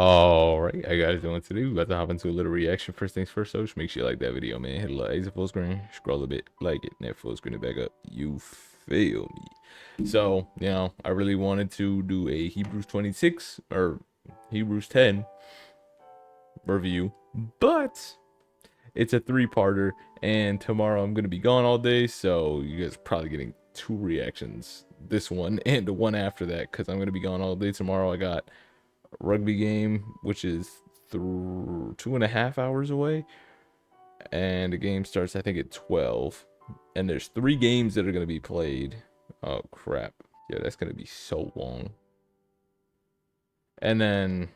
Alright, I guys doing today. We about to hop into a little reaction. First things first, so just make sure you like that video, man. Hit a like, exit full screen, scroll a bit, like it, and then full screen it back up. You feel me? So, I really wanted to do a Hebrews 26 or Hebrews 10 review, but it's a three-parter, and tomorrow I'm gonna be gone all day, so you guys are probably getting two reactions. This one and the one after that, because I'm gonna be gone all day tomorrow. I got rugby game, which is 2.5 hours away, and the game starts I think at 12. And there's 3 games that are gonna be played. Oh crap! Yeah, that's gonna be so long. And then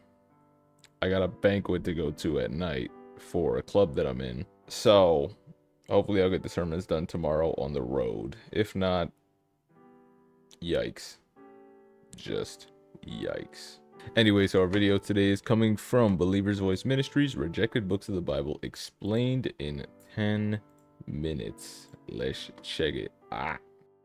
I got a banquet to go to at night for a club that I'm in. So hopefully I'll get the sermons done tomorrow on the road. If not, yikes. Just yikes. Anyway, so our video today is coming from Believer's Voice Ministries, Rejected Books of the Bible Explained in 10 Minutes. Let's check it.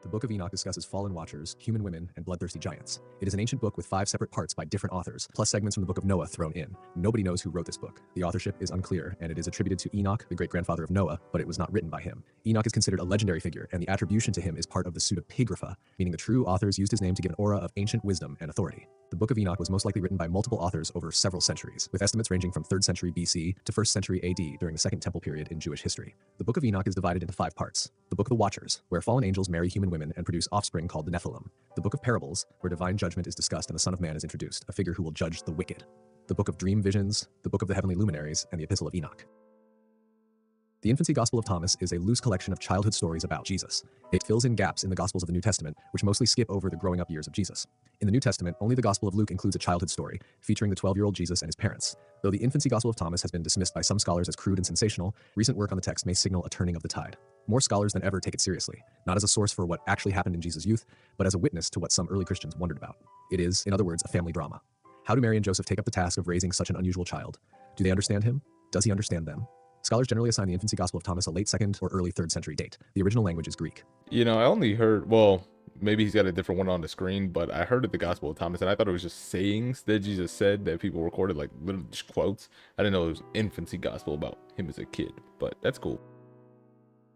The Book of Enoch discusses fallen watchers, human women, and bloodthirsty giants. It is an ancient book with 5 separate parts by different authors, plus segments from the Book of Noah thrown in. Nobody knows who wrote this book. The authorship is unclear, and it is attributed to Enoch, the great-grandfather of Noah, but it was not written by him. Enoch is considered a legendary figure, and the attribution to him is part of the pseudepigrapha, meaning the true authors used his name to give an aura of ancient wisdom and authority. The Book of Enoch was most likely written by multiple authors over several centuries, with estimates ranging from 3rd century BC to 1st century AD during the Second Temple period in Jewish history. The Book of Enoch is divided into 5 parts. The Book of the Watchers, where fallen angels marry human women and produce offspring called the Nephilim. The Book of Parables, where divine judgment is discussed and the Son of Man is introduced, a figure who will judge the wicked. The Book of Dream Visions, the Book of the Heavenly Luminaries, and the Epistle of Enoch. The Infancy Gospel of Thomas is a loose collection of childhood stories about Jesus. It fills in gaps in the Gospels of the New Testament, which mostly skip over the growing up years of Jesus. In the New Testament, only the Gospel of Luke includes a childhood story, featuring the 12-year-old Jesus and his parents. Though the Infancy Gospel of Thomas has been dismissed by some scholars as crude and sensational, recent work on the text may signal a turning of the tide. More scholars than ever take it seriously, not as a source for what actually happened in Jesus' youth, but as a witness to what some early Christians wondered about. It is, in other words, a family drama. How do Mary and Joseph take up the task of raising such an unusual child? Do they understand him? Does he understand them? Scholars generally assign the Infancy Gospel of Thomas a late 2nd or early 3rd century date. The original language is Greek. I only heard, well, maybe he's got a different one on the screen, but I heard of the Gospel of Thomas, and I thought it was just sayings that Jesus said that people recorded, like literally just quotes. I didn't know it was infancy gospel about him as a kid, but that's cool.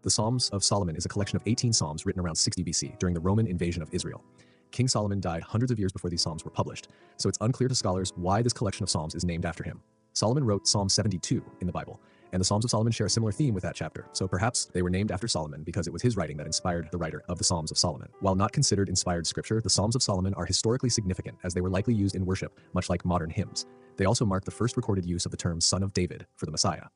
The Psalms of Solomon is a collection of 18 psalms written around 60 BC during the Roman invasion of Israel. King Solomon died hundreds of years before these psalms were published, so it's unclear to scholars why this collection of psalms is named after him. Solomon wrote Psalm 72 in the Bible, and the Psalms of Solomon share a similar theme with that chapter, so perhaps they were named after Solomon because it was his writing that inspired the writer of the Psalms of Solomon. While not considered inspired scripture, the Psalms of Solomon are historically significant as they were likely used in worship, much like modern hymns. They also mark the first recorded use of the term Son of David for the Messiah.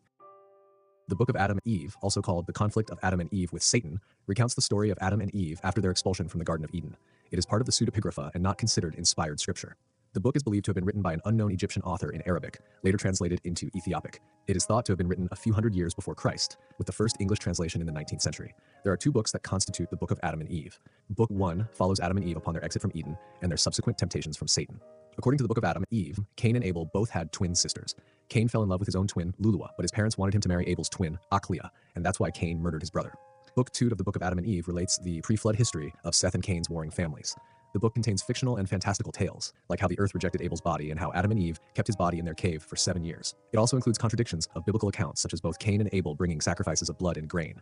The Book of Adam and Eve, also called The Conflict of Adam and Eve with Satan, recounts the story of Adam and Eve after their expulsion from the Garden of Eden. It is part of the pseudepigrapha and not considered inspired scripture. The book is believed to have been written by an unknown Egyptian author in Arabic, later translated into Ethiopic. It is thought to have been written a few hundred years before Christ, with the first English translation in the 19th century. There are 2 books that constitute the Book of Adam and Eve. Book 1 follows Adam and Eve upon their exit from Eden and their subsequent temptations from Satan. According to the Book of Adam and Eve, Cain and Abel both had twin sisters. Cain fell in love with his own twin, Lulua, but his parents wanted him to marry Abel's twin, Achliah, and that's why Cain murdered his brother. Book 2 of the Book of Adam and Eve relates the pre-flood history of Seth and Cain's warring families. The book contains fictional and fantastical tales, like how the earth rejected Abel's body and how Adam and Eve kept his body in their cave for 7 years. It also includes contradictions of biblical accounts, such as both Cain and Abel bringing sacrifices of blood and grain.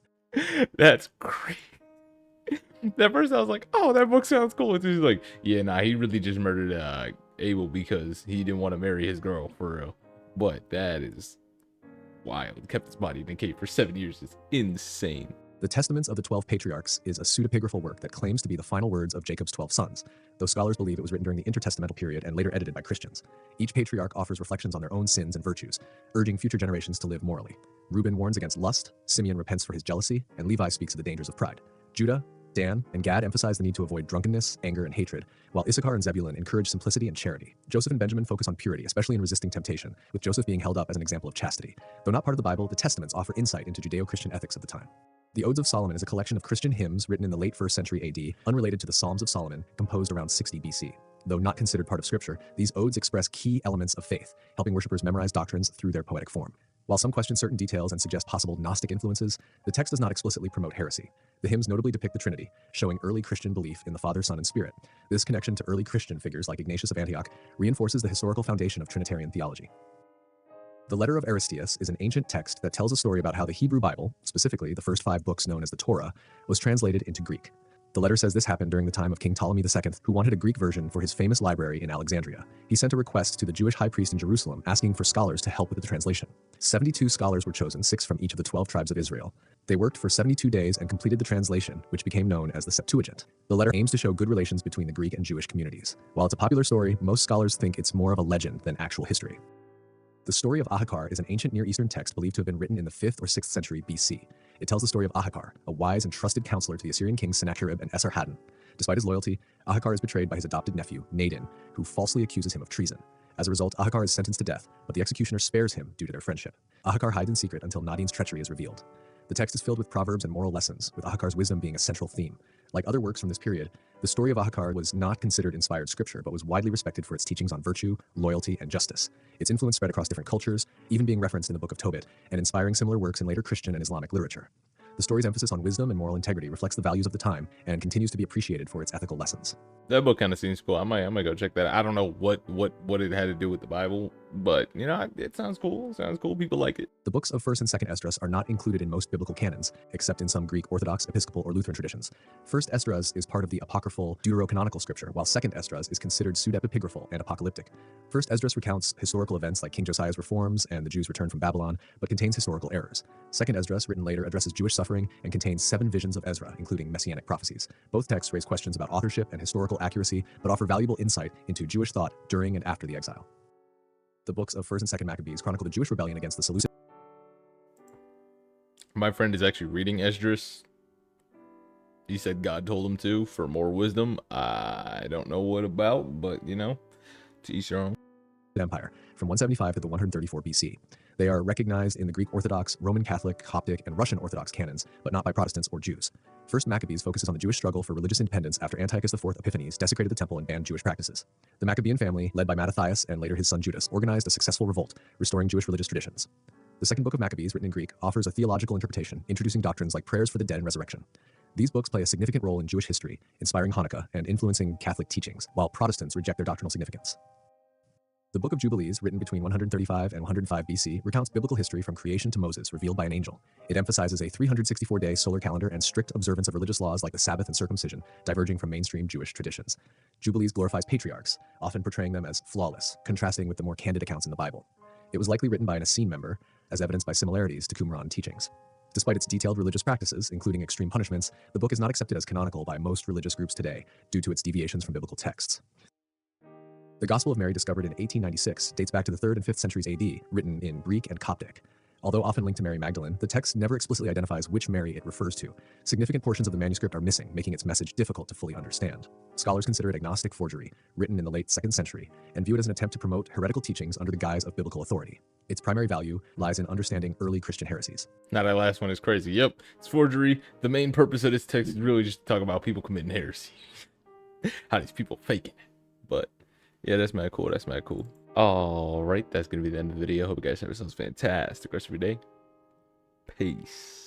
That's great. That first I was like, oh, that book sounds cool. It's just like, yeah, nah, he really just murdered Abel because he didn't want to marry his girl, for real. But that is wild. He kept his body in the cave for 7 years. It's insane. The Testaments of the 12 Patriarchs is a pseudepigraphal work that claims to be the final words of Jacob's 12 sons, though scholars believe it was written during the intertestamental period and later edited by Christians. Each patriarch offers reflections on their own sins and virtues, urging future generations to live morally. Reuben warns against lust, Simeon repents for his jealousy, and Levi speaks of the dangers of pride. Judah, Dan, and Gad emphasize the need to avoid drunkenness, anger, and hatred, while Issachar and Zebulun encourage simplicity and charity. Joseph and Benjamin focus on purity, especially in resisting temptation, with Joseph being held up as an example of chastity. Though not part of the Bible, the Testaments offer insight into Judeo-Christian ethics of the time. The Odes of Solomon is a collection of Christian hymns written in the late 1st century AD, unrelated to the Psalms of Solomon, composed around 60 BC. Though not considered part of Scripture, these odes express key elements of faith, helping worshippers memorize doctrines through their poetic form. While some question certain details and suggest possible Gnostic influences, the text does not explicitly promote heresy. The hymns notably depict the Trinity, showing early Christian belief in the Father, Son, and Spirit. This connection to early Christian figures like Ignatius of Antioch reinforces the historical foundation of Trinitarian theology. The Letter of Aristeas is an ancient text that tells a story about how the Hebrew Bible, specifically the first 5 books known as the Torah, was translated into Greek. The letter says this happened during the time of King Ptolemy II, who wanted a Greek version for his famous library in Alexandria. He sent a request to the Jewish high priest in Jerusalem asking for scholars to help with the translation. 72 scholars were chosen, 6 from each of the 12 tribes of Israel. They worked for 72 days and completed the translation, which became known as the Septuagint. The letter aims to show good relations between the Greek and Jewish communities. While it's a popular story, most scholars think it's more of a legend than actual history. The story of Ahikar is an ancient Near Eastern text believed to have been written in the 5th or 6th century BC. It tells the story of Ahikar, a wise and trusted counselor to the Assyrian kings Sennacherib and Esarhaddon. Despite his loyalty, Ahikar is betrayed by his adopted nephew, Nadin, who falsely accuses him of treason. As a result, Ahikar is sentenced to death, but the executioner spares him due to their friendship. Ahikar hides in secret until Nadin's treachery is revealed. The text is filled with proverbs and moral lessons, with Ahikar's wisdom being a central theme. Like other works from this period, the story of Ahikar was not considered inspired scripture, but was widely respected for its teachings on virtue, loyalty, and justice. Its influence spread across different cultures, even being referenced in the Book of Tobit, and inspiring similar works in later Christian and Islamic literature. The story's emphasis on wisdom and moral integrity reflects the values of the time and continues to be appreciated for its ethical lessons. That book kind of seems cool. I might go check that out. I don't know what it had to do with the Bible, but you know, it sounds cool. It sounds cool. People like it. The books of 1st and 2nd Esdras are not included in most biblical canons, except in some Greek Orthodox, Episcopal, or Lutheran traditions. 1st Esdras is part of the apocryphal deuterocanonical scripture, while 2nd Esdras is considered pseudepigraphal and apocalyptic. 1st Esdras recounts historical events like King Josiah's reforms and the Jews' return from Babylon, but contains historical errors. 2nd Esdras, written later, addresses Jewish suffering and contains 7 visions of Ezra, including messianic prophecies. Both texts raise questions about authorship and historical accuracy, but offer valuable insight into Jewish thought during and after the exile. The books of 1st and 2nd Maccabees chronicle the Jewish rebellion against the Seleucid. My friend is actually reading Esdras. He said God told him to for more wisdom. I don't know what about, but you know, to each their own. Empire from 175 to the 134 BC. They are recognized in the Greek Orthodox, Roman Catholic, Coptic, and Russian Orthodox canons, but not by Protestants or Jews. 1st Maccabees focuses on the Jewish struggle for religious independence after Antiochus IV Epiphanes desecrated the temple and banned Jewish practices. The Maccabean family, led by Mattathias and later his son Judas, organized a successful revolt, restoring Jewish religious traditions. The 2nd book of Maccabees, written in Greek, offers a theological interpretation, introducing doctrines like prayers for the dead and resurrection. These books play a significant role in Jewish history, inspiring Hanukkah and influencing Catholic teachings, while Protestants reject their doctrinal significance. The Book of Jubilees, written between 135 and 105 BC, recounts biblical history from creation to Moses, revealed by an angel. It emphasizes a 364-day solar calendar and strict observance of religious laws like the Sabbath and circumcision, diverging from mainstream Jewish traditions. Jubilees glorifies patriarchs, often portraying them as flawless, contrasting with the more candid accounts in the Bible. It was likely written by an Essene member, as evidenced by similarities to Qumran teachings. Despite its detailed religious practices, including extreme punishments, the book is not accepted as canonical by most religious groups today, due to its deviations from biblical texts. The Gospel of Mary, discovered in 1896, dates back to the 3rd and 5th centuries AD, written in Greek and Coptic. Although often linked to Mary Magdalene, the text never explicitly identifies which Mary it refers to. Significant portions of the manuscript are missing, making its message difficult to fully understand. Scholars consider it agnostic forgery, written in the late 2nd century, and view it as an attempt to promote heretical teachings under the guise of biblical authority. Its primary value lies in understanding early Christian heresies. Now that last one is crazy. Yep, it's forgery. The main purpose of this text is really just to talk about people committing heresy. How these people faking it. But yeah, that's mad cool. That's mad cool. All right, that's gonna be the end of the video. Hope you guys have yourselves a fantastic rest of your day. Peace.